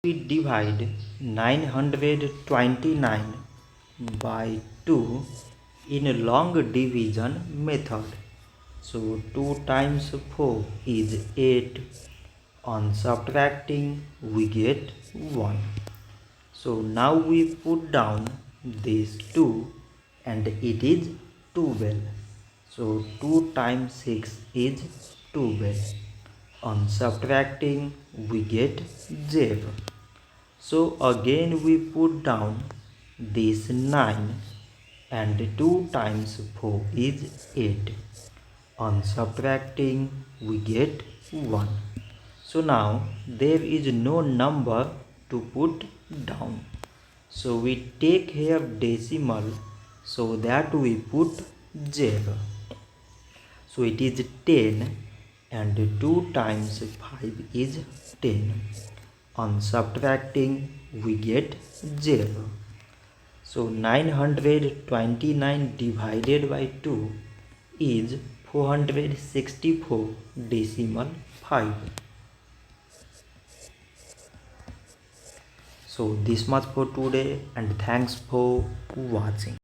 we divide 929 by 2 in a long division method. So 2 times 4 is 8. On subtracting we get 1. So now we put down these 2 and it is 12. So 2 times 6 is 12. On subtracting we get 0. So again we put down this 9 and 2 times 4 is 8. On subtracting we get 1. So now there is no number to put down. So we take here decimal so that we put 0. So it is 10 and 2 times 5 is 10. On subtracting we get 0. So 929 divided by 2 is 464 decimal 5. So this much for today and thanks for watching.